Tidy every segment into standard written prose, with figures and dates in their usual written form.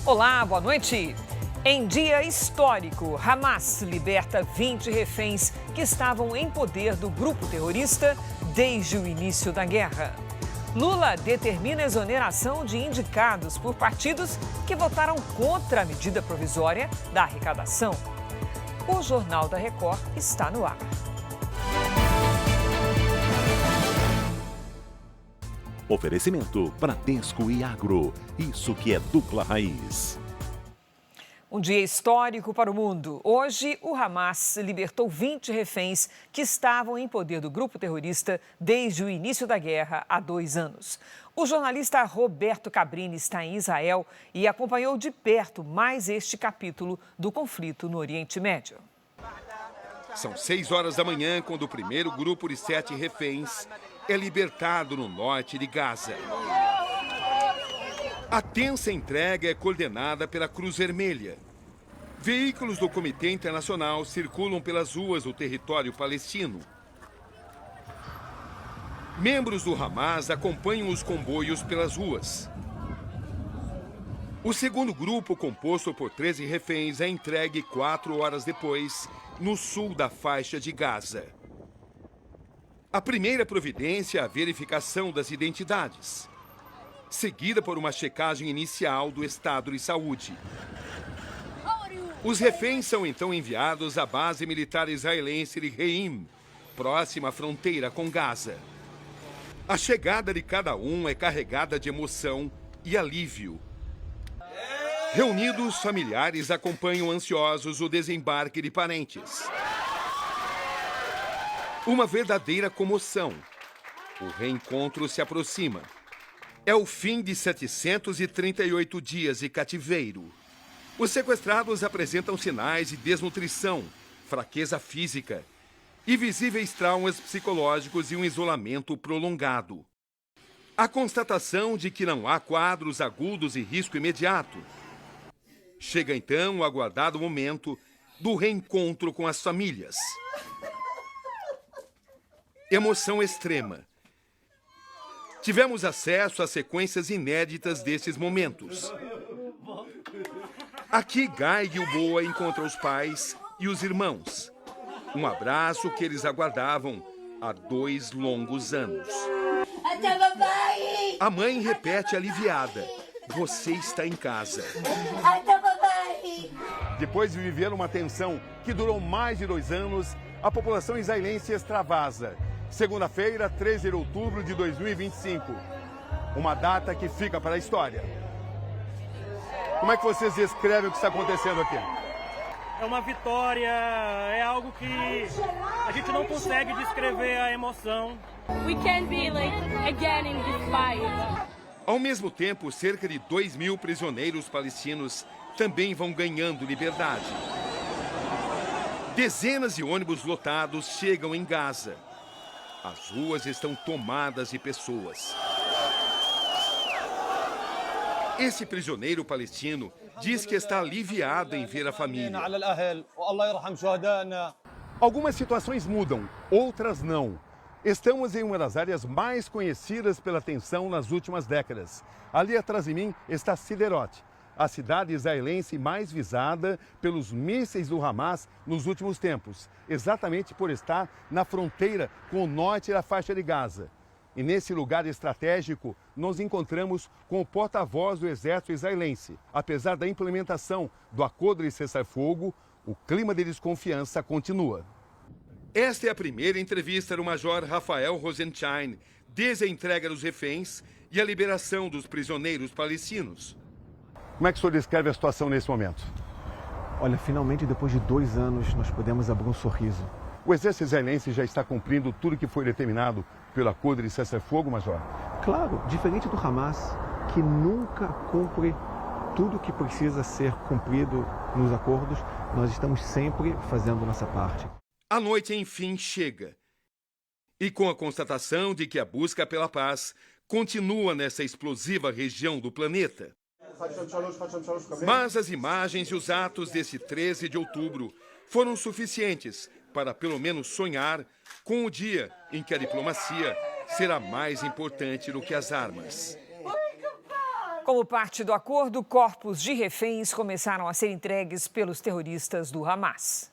Olá, boa noite. Em dia histórico, Hamas liberta 20 reféns que estavam em poder do grupo terrorista desde o início da guerra. Lula determina a exoneração de indicados por partidos que votaram contra a medida provisória da arrecadação. O Jornal da Record está no ar. Oferecimento Bradesco e Agro. Isso que é dupla raiz. Um dia histórico para o mundo. Hoje, o Hamas libertou 20 reféns que estavam em poder do grupo terrorista desde o início da guerra há 2 anos. O jornalista Roberto Cabrini está em Israel e acompanhou de perto mais este capítulo do conflito no Oriente Médio. São 6 horas da manhã quando o primeiro grupo de 7 reféns é libertado no norte de Gaza. A tensa entrega é coordenada pela Cruz Vermelha. Veículos do Comitê Internacional circulam pelas ruas do território palestino. Membros do Hamas acompanham os comboios pelas ruas. O segundo grupo, composto por 13 reféns, é entregue 4 horas depois, no sul da faixa de Gaza. A primeira providência é a verificação das identidades, seguida por uma checagem inicial do estado de saúde. Os reféns são então enviados à base militar israelense de Reim, próxima à fronteira com Gaza. A chegada de cada um é carregada de emoção e alívio. Reunidos, familiares acompanham ansiosos o desembarque de parentes. Uma verdadeira comoção. O reencontro se aproxima. É o fim de 738 dias de cativeiro. Os sequestrados apresentam sinais de desnutrição, fraqueza física e visíveis traumas psicológicos e um isolamento prolongado. A constatação de que não há quadros agudos e risco imediato. Chega então o aguardado momento do reencontro com as famílias. Emoção extrema. Tivemos acesso a sequências inéditas desses momentos. Aqui, Guy Gilboa encontra os pais e os irmãos. Um abraço que eles aguardavam há 2 longos anos. A mãe repete aliviada: você está em casa. Depois de viver uma tensão que durou mais de 2 anos, a população israelense extravasa. Segunda-feira, 13 de outubro de 2025. Uma data que fica para a história. Como é que vocês descrevem o que está acontecendo aqui? É uma vitória, é algo que a gente não consegue descrever a emoção. We can be again in this fight. Ao mesmo tempo, cerca de 2.000 prisioneiros palestinos também vão ganhando liberdade. Dezenas de ônibus lotados chegam em Gaza. As ruas estão tomadas de pessoas. Esse prisioneiro palestino diz que está aliviado em ver a família. Algumas situações mudam, outras não. Estamos em uma das áreas mais conhecidas pela tensão nas últimas décadas. Ali atrás de mim está Sderot, a cidade israelense mais visada pelos mísseis do Hamas nos últimos tempos, exatamente por estar na fronteira com o norte da faixa de Gaza. E nesse lugar estratégico, nos encontramos com o porta-voz do exército israelense. Apesar da implementação do acordo de cessar-fogo, o clima de desconfiança continua. Esta é a primeira entrevista do Major Rafael Rosenstein, desde a entrega dos reféns e a liberação dos prisioneiros palestinos. Como é que o senhor descreve a situação nesse momento? Olha, finalmente, depois de 2 anos, nós podemos abrir um sorriso. O exército israelense já está cumprindo tudo que foi determinado pelo acordo de cessar-fogo, Major? Claro, diferente do Hamas, que nunca cumpre tudo que precisa ser cumprido nos acordos, nós estamos sempre fazendo nossa parte. A noite, enfim, chega. E com a constatação de que a busca pela paz continua nessa explosiva região do planeta. Mas as imagens e os atos desse 13 de outubro foram suficientes para pelo menos sonhar com o dia em que a diplomacia será mais importante do que as armas. Como parte do acordo, corpos de reféns começaram a ser entregues pelos terroristas do Hamas.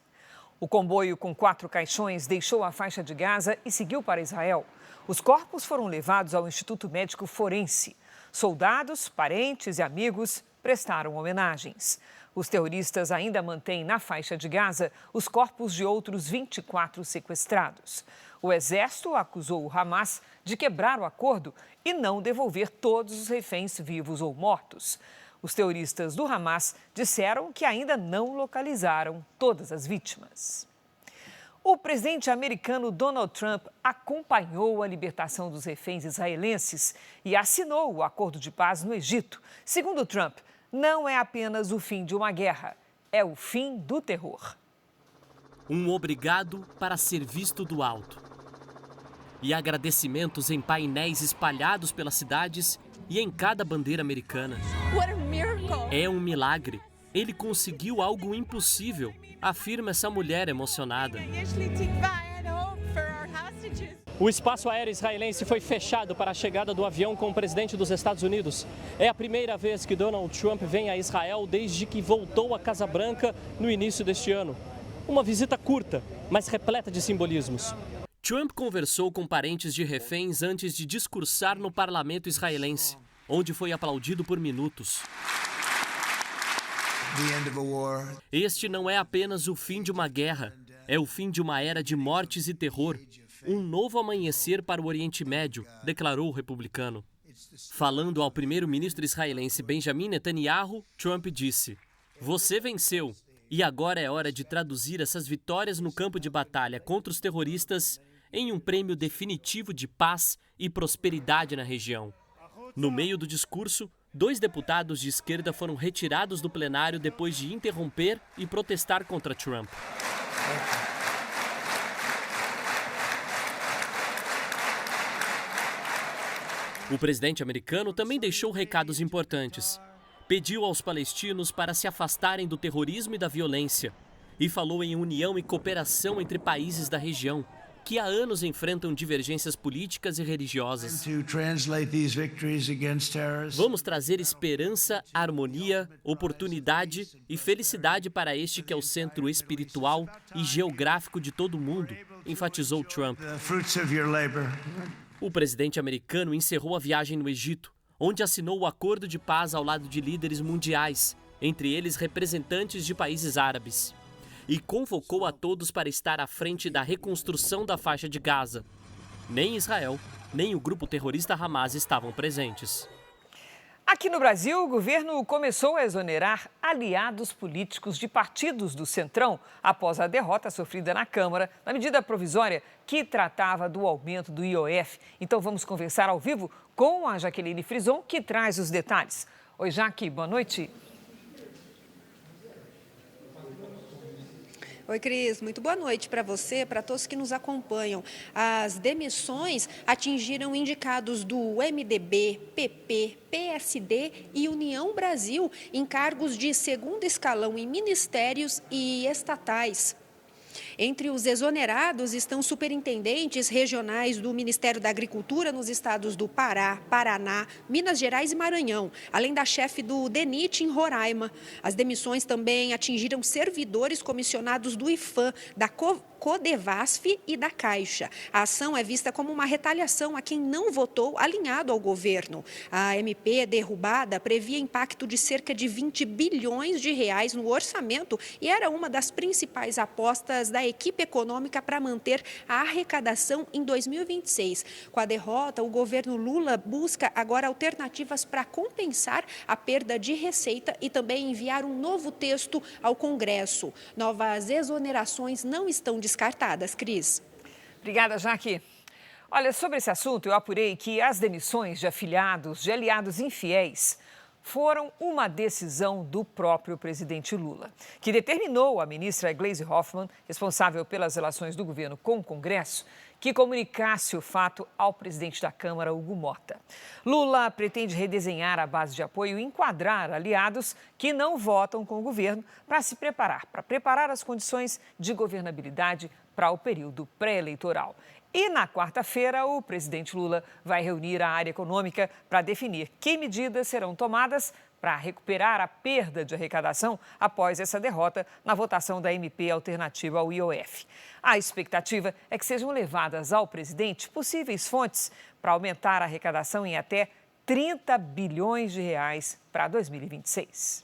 O comboio com 4 caixões deixou a faixa de Gaza e seguiu para Israel. Os corpos foram levados ao Instituto Médico Forense. Soldados, parentes e amigos prestaram homenagens. Os terroristas ainda mantêm na faixa de Gaza os corpos de outros 24 sequestrados. O exército acusou o Hamas de quebrar o acordo e não devolver todos os reféns vivos ou mortos. Os terroristas do Hamas disseram que ainda não localizaram todas as vítimas. O presidente americano Donald Trump acompanhou a libertação dos reféns israelenses e assinou o acordo de paz no Egito. Segundo Trump, não é apenas o fim de uma guerra, é o fim do terror. Um obrigado para ser visto do alto. E agradecimentos em painéis espalhados pelas cidades e em cada bandeira americana. É um milagre. Ele conseguiu algo impossível, afirma essa mulher emocionada. O espaço aéreo israelense foi fechado para a chegada do avião com o presidente dos Estados Unidos. É a primeira vez que Donald Trump vem a Israel desde que voltou à Casa Branca no início deste ano. Uma visita curta, mas repleta de simbolismos. Trump conversou com parentes de reféns antes de discursar no parlamento israelense, onde foi aplaudido por minutos. Este não é apenas o fim de uma guerra, é o fim de uma era de mortes e terror. Um novo amanhecer para o Oriente Médio, declarou o republicano. Falando ao primeiro-ministro israelense Benjamin Netanyahu, Trump disse: "Você venceu, e agora é hora de traduzir essas vitórias no campo de batalha contra os terroristas em um prêmio definitivo de paz e prosperidade na região." No meio do discurso, 2 deputados de esquerda foram retirados do plenário depois de interromper e protestar contra Trump. O presidente americano também deixou recados importantes. Pediu aos palestinos para se afastarem do terrorismo e da violência e falou em união e cooperação entre países da região, que há anos enfrentam divergências políticas e religiosas. Vamos trazer esperança, harmonia, oportunidade e felicidade para este que é o centro espiritual e geográfico de todo o mundo, enfatizou Trump. O presidente americano encerrou a viagem no Egito, onde assinou o acordo de paz ao lado de líderes mundiais, entre eles representantes de países árabes, e convocou a todos para estar à frente da reconstrução da faixa de Gaza. Nem Israel, nem o grupo terrorista Hamas estavam presentes. Aqui no Brasil, o governo começou a exonerar aliados políticos de partidos do Centrão após a derrota sofrida na Câmara na medida provisória que tratava do aumento do IOF. Então vamos conversar ao vivo com a Jaqueline Frison, que traz os detalhes. Oi, Jaque, boa noite. Oi, Cris. Muito boa noite para você, para todos que nos acompanham. As demissões atingiram indicados do MDB, PP, PSD e União Brasil em cargos de segundo escalão em ministérios e estatais. Entre os exonerados estão superintendentes regionais do Ministério da Agricultura nos estados do Pará, Paraná, Minas Gerais e Maranhão, além da chefe do DENIT em Roraima. As demissões também atingiram servidores comissionados do IFAM, da Codevasf e da Caixa. A ação é vista como uma retaliação a quem não votou alinhado ao governo. A MP derrubada previa impacto de cerca de 20 bilhões de reais no orçamento e era uma das principais apostas da equipe econômica para manter a arrecadação em 2026. Com a derrota, o governo Lula busca agora alternativas para compensar a perda de receita e também enviar um novo texto ao Congresso. Novas exonerações não estão descartadas, Cris. Obrigada, Jaque. Olha, sobre esse assunto, eu apurei que as demissões de afiliados, de aliados infiéis, foram uma decisão do próprio presidente Lula, que determinou a ministra Gleisi Hoffmann, responsável pelas relações do governo com o Congresso, que comunicasse o fato ao presidente da Câmara, Hugo Mota. Lula pretende redesenhar a base de apoio e enquadrar aliados que não votam com o governo para preparar as condições de governabilidade para o período pré-eleitoral. E na quarta-feira, o presidente Lula vai reunir a área econômica para definir que medidas serão tomadas para recuperar a perda de arrecadação após essa derrota na votação da MP alternativa ao IOF. A expectativa é que sejam levadas ao presidente possíveis fontes para aumentar a arrecadação em até 30 bilhões de reais para 2026.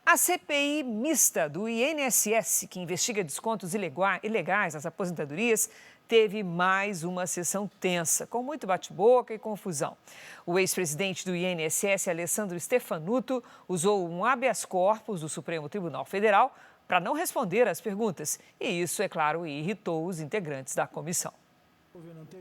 A CPI mista do INSS, que investiga descontos ilegais nas aposentadorias, teve mais uma sessão tensa, com muito bate-boca e confusão. O ex-presidente do INSS, Alessandro Stefanuto, usou um habeas corpus do Supremo Tribunal Federal para não responder às perguntas. E isso, é claro, irritou os integrantes da comissão.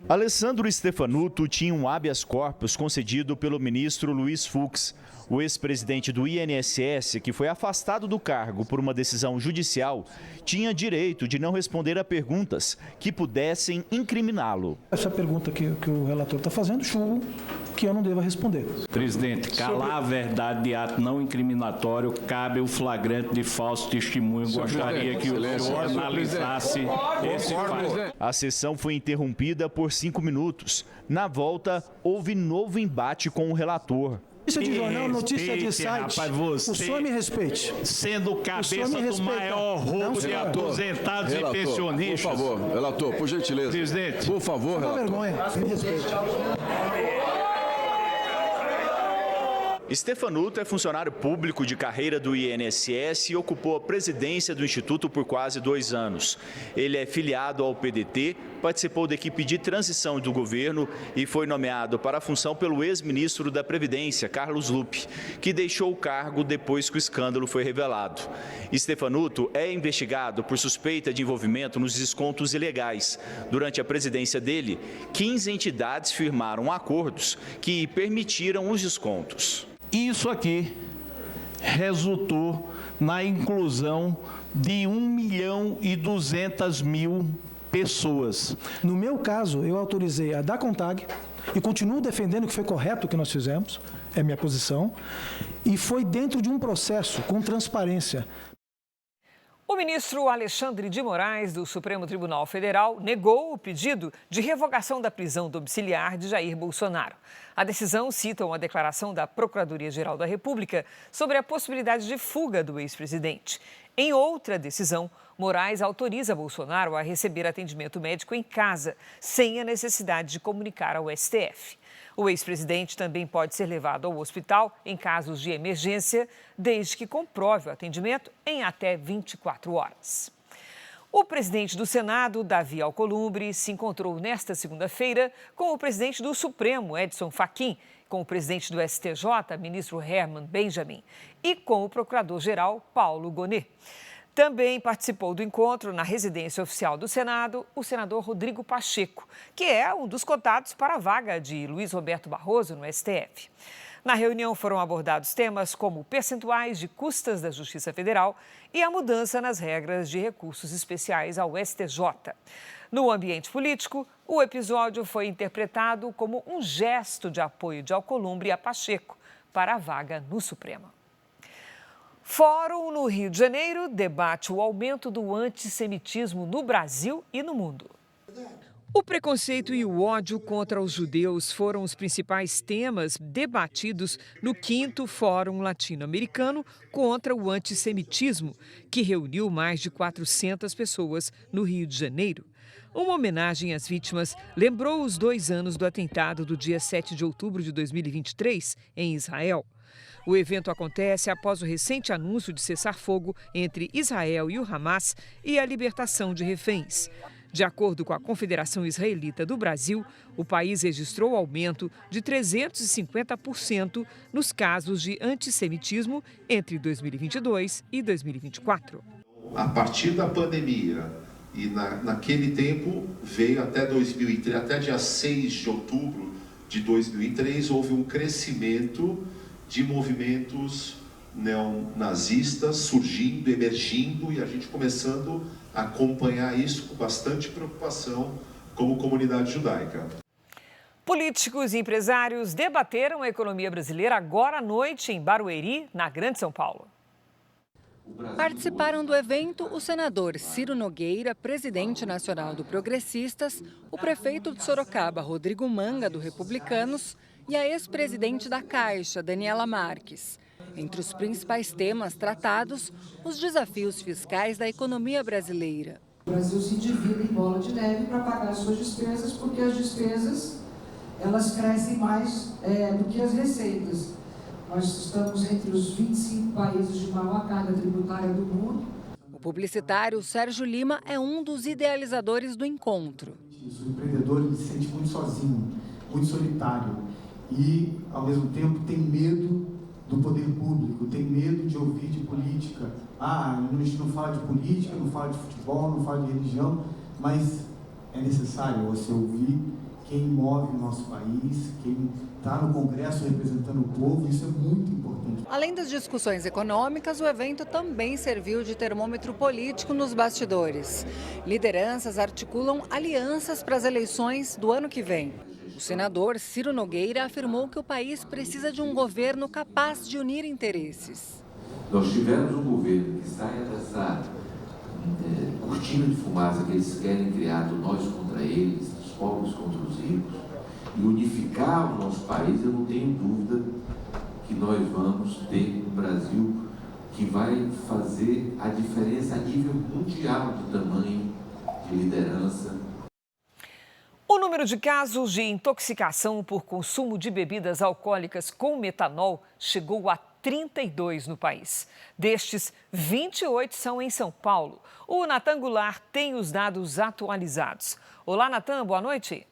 Alessandro Stefanuto tinha um habeas corpus concedido pelo ministro Luiz Fux. O ex-presidente do INSS, que foi afastado do cargo por uma decisão judicial, tinha direito de não responder a perguntas que pudessem incriminá-lo. Essa pergunta que o relator está fazendo, julgo que eu não devo responder. Presidente, calar a verdade de ato não incriminatório cabe o flagrante de falso testemunho. Gostaria que o senhor analisasse esse fato. A sessão foi interrompida por 5 minutos. Na volta, houve novo embate com o relator. Notícia de jornal, notícia de site. Rapaz, você, o senhor me respeite. Sendo cabeça do maior roubo de aposentados e pensionistas. Por favor, relator, por gentileza. Presidente. Por favor, relator. Vergonha, me respeite. Stefanuto é funcionário público de carreira do INSS e ocupou a presidência do Instituto por quase 2 anos. Ele é filiado ao PDT, participou da equipe de transição do governo e foi nomeado para a função pelo ex-ministro da Previdência, Carlos Lupe, que deixou o cargo depois que o escândalo foi revelado. Stefanuto é investigado por suspeita de envolvimento nos descontos ilegais. Durante a presidência dele, 15 entidades firmaram acordos que permitiram os descontos. Isso aqui resultou na inclusão de 1.200.000 pessoas. No meu caso, eu autorizei a dar CONTAG e continuo defendendo que foi correto o que nós fizemos, é minha posição, e foi dentro de um processo com transparência. O ministro Alexandre de Moraes, do Supremo Tribunal Federal, negou o pedido de revogação da prisão domiciliar de Jair Bolsonaro. A decisão cita uma declaração da Procuradoria-Geral da República sobre a possibilidade de fuga do ex-presidente. Em outra decisão, Moraes autoriza Bolsonaro a receber atendimento médico em casa, sem a necessidade de comunicar ao STF. O ex-presidente também pode ser levado ao hospital em casos de emergência, desde que comprove o atendimento em até 24 horas. O presidente do Senado, Davi Alcolumbre, se encontrou nesta segunda-feira com o presidente do Supremo, Edson Fachin, com o presidente do STJ, ministro Herman Benjamin, e com o procurador-geral, Paulo Gonet. Também participou do encontro na residência oficial do Senado o senador Rodrigo Pacheco, que é um dos cotados para a vaga de Luiz Roberto Barroso no STF. Na reunião foram abordados temas como percentuais de custas da Justiça Federal e a mudança nas regras de recursos especiais ao STJ. No ambiente político, o episódio foi interpretado como um gesto de apoio de Alcolumbre a Pacheco para a vaga no Supremo. Fórum no Rio de Janeiro debate o aumento do antissemitismo no Brasil e no mundo. O preconceito e o ódio contra os judeus foram os principais temas debatidos no 5º Fórum Latino-Americano contra o Antissemitismo, que reuniu mais de 400 pessoas no Rio de Janeiro. Uma homenagem às vítimas lembrou os 2 anos do atentado do dia 7 de outubro de 2023, em Israel. O evento acontece após o recente anúncio de cessar-fogo entre Israel e o Hamas e a libertação de reféns. De acordo com a Confederação Israelita do Brasil, o país registrou aumento de 350% nos casos de antissemitismo entre 2022 e 2024. A partir da pandemia e naquele tempo veio até 2003, até dia 6 de outubro de 2003, houve um crescimento de movimentos neonazistas surgindo, emergindo, e a gente começando a acompanhar isso com bastante preocupação como comunidade judaica. Políticos e empresários debateram a economia brasileira agora à noite em Barueri, na Grande São Paulo. Participaram do evento o senador Ciro Nogueira, presidente nacional do Progressistas, o prefeito de Sorocaba, Rodrigo Manga, do Republicanos, e a ex-presidente da Caixa, Daniela Marques. Entre os principais temas tratados, os desafios fiscais da economia brasileira. O Brasil se divide em bola de neve para pagar as suas despesas, porque as despesas elas crescem mais do que as receitas. Nós estamos entre os 25 países de maior carga tributária do mundo. O publicitário Sérgio Lima é um dos idealizadores do encontro. O empreendedor ele se sente muito sozinho, muito solitário e, ao mesmo tempo, tem medo do poder público, tem medo de ouvir de política. A gente não fala de política, não fala de futebol, não fala de religião, mas é necessário você ouvir quem move o nosso país, quem está no Congresso representando o povo, isso é muito importante. Além das discussões econômicas, o evento também serviu de termômetro político nos bastidores. Lideranças articulam alianças para as eleições do ano que vem. O senador Ciro Nogueira afirmou que o país precisa de um governo capaz de unir interesses. Nós tivemos um governo que sai dessa cortina de fumaça que eles querem criar do nós contra eles, dos pobres contra os ricos, e unificar o nosso país. Eu não tenho dúvida que nós vamos ter um Brasil que vai fazer a diferença a nível mundial de tamanho, de liderança. O número de casos de intoxicação por consumo de bebidas alcoólicas com metanol chegou a 32 no país. Destes, 28 são em São Paulo. O Natan Goulart tem os dados atualizados. Olá, Natan, boa noite.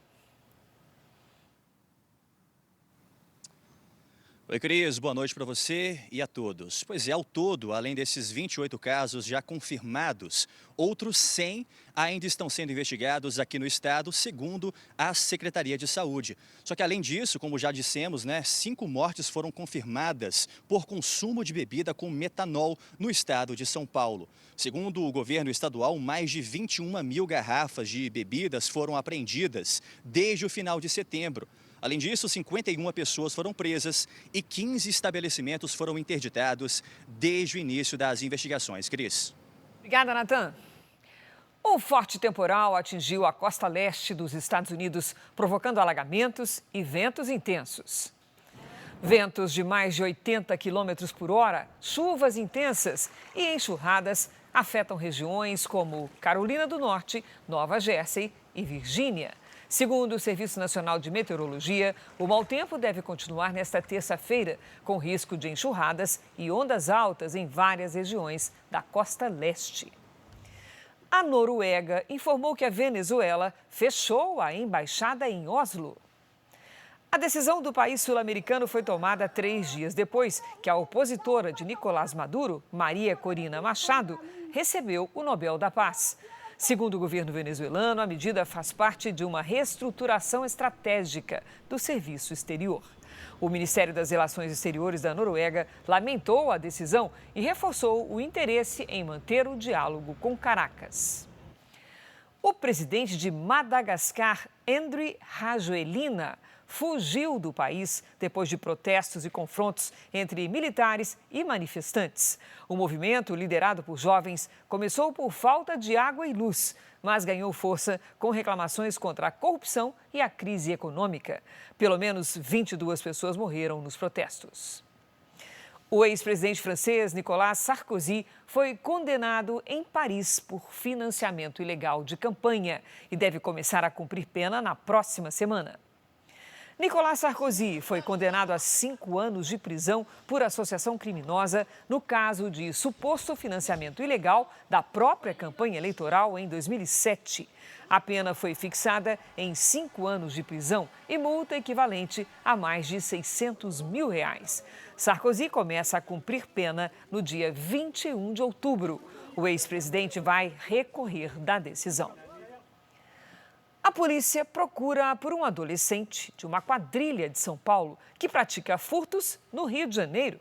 Oi, Cris, boa noite para você e a todos. Pois é, ao todo, além desses 28 casos já confirmados, outros 100 ainda estão sendo investigados aqui no estado, segundo a Secretaria de Saúde. Só que, além disso, como já dissemos, 5 mortes foram confirmadas por consumo de bebida com metanol no estado de São Paulo. Segundo o governo estadual, mais de 21 mil garrafas de bebidas foram apreendidas desde o final de setembro. Além disso, 51 pessoas foram presas e 15 estabelecimentos foram interditados desde o início das investigações. Cris. Obrigada, Natan. Um forte temporal atingiu a costa leste dos Estados Unidos, provocando alagamentos e ventos intensos. Ventos de mais de 80 quilômetros por hora, chuvas intensas e enxurradas afetam regiões como Carolina do Norte, Nova Jersey e Virgínia. Segundo o Serviço Nacional de Meteorologia, o mau tempo deve continuar nesta terça-feira, com risco de enxurradas e ondas altas em várias regiões da costa leste. A Noruega informou que a Venezuela fechou a embaixada em Oslo. A decisão do país sul-americano foi tomada 3 dias depois que a opositora de Nicolás Maduro, Maria Corina Machado, recebeu o Nobel da Paz. Segundo o governo venezuelano, a medida faz parte de uma reestruturação estratégica do serviço exterior. O Ministério das Relações Exteriores da Noruega lamentou a decisão e reforçou o interesse em manter o diálogo com Caracas. O presidente de Madagascar, Andry Rajoelina, fugiu do país depois de protestos e confrontos entre militares e manifestantes. O movimento, liderado por jovens, começou por falta de água e luz, mas ganhou força com reclamações contra a corrupção e a crise econômica. Pelo menos 22 pessoas morreram nos protestos. O ex-presidente francês Nicolas Sarkozy foi condenado em Paris por financiamento ilegal de campanha e deve começar a cumprir pena na próxima semana. Nicolas Sarkozy foi condenado a 5 anos de prisão por associação criminosa no caso de suposto financiamento ilegal da própria campanha eleitoral em 2007. A pena foi fixada em 5 anos de prisão e multa equivalente a mais de R$600 mil. Sarkozy começa a cumprir pena no dia 21 de outubro. O ex-presidente vai recorrer da decisão. A polícia procura por um adolescente de uma quadrilha de São Paulo que pratica furtos no Rio de Janeiro.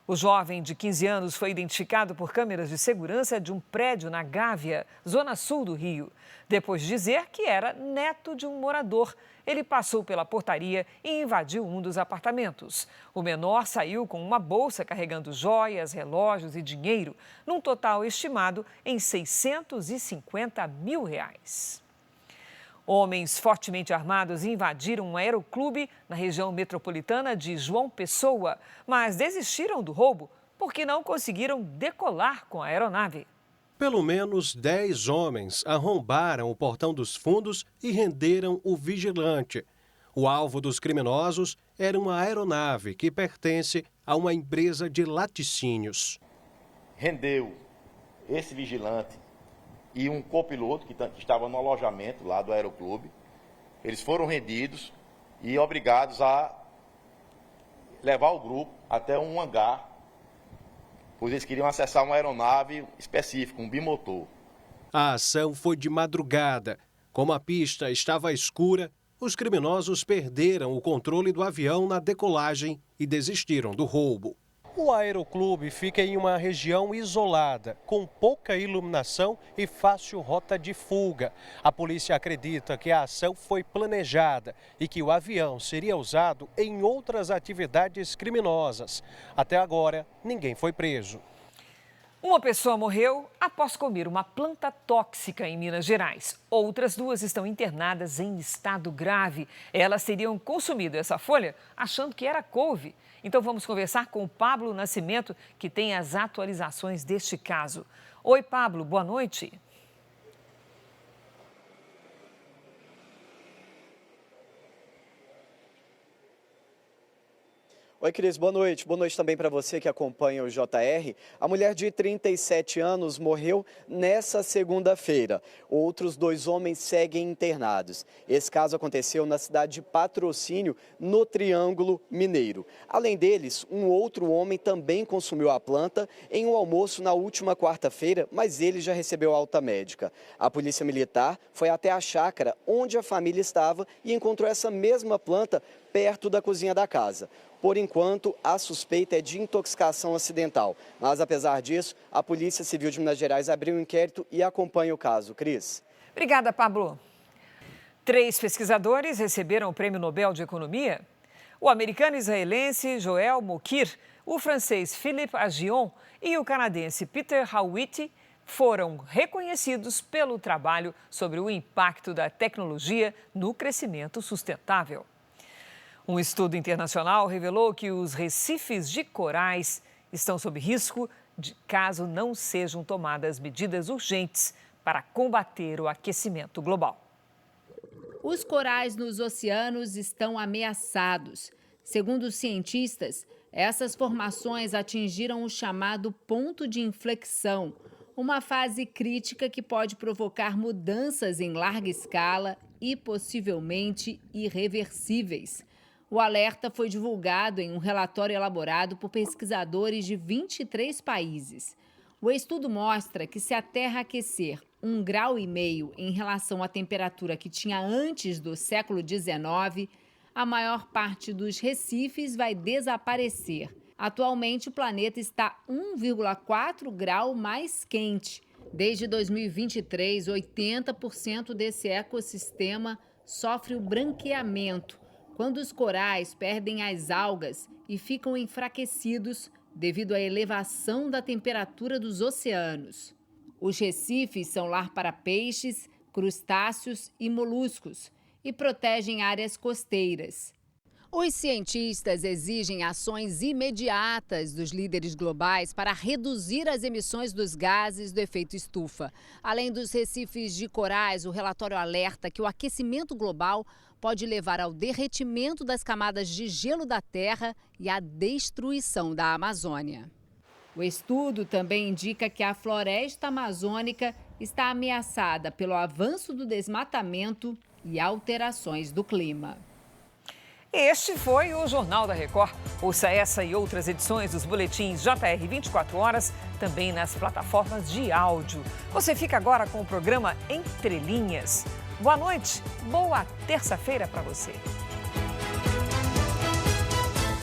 O jovem de 15 anos foi identificado por câmeras de segurança de um prédio na Gávea, zona sul do Rio. Depois de dizer que era neto de um morador, ele passou pela portaria e invadiu um dos apartamentos. O menor saiu com uma bolsa carregando joias, relógios e dinheiro, num total estimado em R$650 mil. Homens fortemente armados invadiram um aeroclube na região metropolitana de João Pessoa, mas desistiram do roubo porque não conseguiram decolar com a aeronave. Pelo menos 10 homens arrombaram o portão dos fundos e renderam o vigilante. O alvo dos criminosos era uma aeronave que pertence a uma empresa de laticínios. Rendeu esse vigilante e um copiloto que estava no alojamento lá do aeroclube. Eles foram rendidos e obrigados a levar o grupo até um hangar, pois eles queriam acessar uma aeronave específica, um bimotor. A ação foi de madrugada. Como a pista estava escura, os criminosos perderam o controle do avião na decolagem e desistiram do roubo. O aeroclube fica em uma região isolada, com pouca iluminação e fácil rota de fuga. A polícia acredita que a ação foi planejada e que o avião seria usado em outras atividades criminosas. Até agora, ninguém foi preso. Uma pessoa morreu após comer uma planta tóxica em Minas Gerais. Outras 2 estão internadas em estado grave. Elas teriam consumido essa folha achando que era couve. Então vamos conversar com o Pablo Nascimento, que tem as atualizações deste caso. Oi, Pablo, boa noite. Oi, Cris, boa noite. Boa noite também para você que acompanha o JR. A mulher de 37 anos morreu nessa segunda-feira. Outros 2 homens seguem internados. Esse caso aconteceu na cidade de Patrocínio, no Triângulo Mineiro. Além deles, um outro homem também consumiu a planta em um almoço na última quarta-feira, mas ele já recebeu alta médica. A polícia militar foi até a chácara onde a família estava e encontrou essa mesma planta perto da cozinha da casa. Por enquanto, a suspeita é de intoxicação acidental. Mas, apesar disso, a Polícia Civil de Minas Gerais abriu um inquérito e acompanha o caso. Cris. Obrigada, Pablo. 3 pesquisadores receberam o Prêmio Nobel de Economia. O americano-israelense Joel Mokir, o francês Philippe Aghion e o canadense Peter Howitt foram reconhecidos pelo trabalho sobre o impacto da tecnologia no crescimento sustentável. Um estudo internacional revelou que os recifes de corais estão sob risco caso não sejam tomadas medidas urgentes para combater o aquecimento global. Os corais nos oceanos estão ameaçados. Segundo os cientistas, essas formações atingiram o chamado ponto de inflexão, uma fase crítica que pode provocar mudanças em larga escala e possivelmente irreversíveis. O alerta foi divulgado em um relatório elaborado por pesquisadores de 23 países. O estudo mostra que se a Terra aquecer 1,5 graus em relação à temperatura que tinha antes do século XIX, a maior parte dos recifes vai desaparecer. Atualmente, o planeta está 1,4 graus mais quente. Desde 2023, 80% desse ecossistema sofre o branqueamento, quando os corais perdem as algas e ficam enfraquecidos devido à elevação da temperatura dos oceanos. Os recifes são lar para peixes, crustáceos e moluscos e protegem áreas costeiras. Os cientistas exigem ações imediatas dos líderes globais para reduzir as emissões dos gases do efeito estufa. Além dos recifes de corais, o relatório alerta que o aquecimento global pode levar ao derretimento das camadas de gelo da Terra e à destruição da Amazônia. O estudo também indica que a floresta amazônica está ameaçada pelo avanço do desmatamento e alterações do clima. Este foi o Jornal da Record. Ouça essa e outras edições dos boletins JR 24 horas, também nas plataformas de áudio. Você fica agora com o programa Entre Linhas. Boa noite, boa terça-feira para você.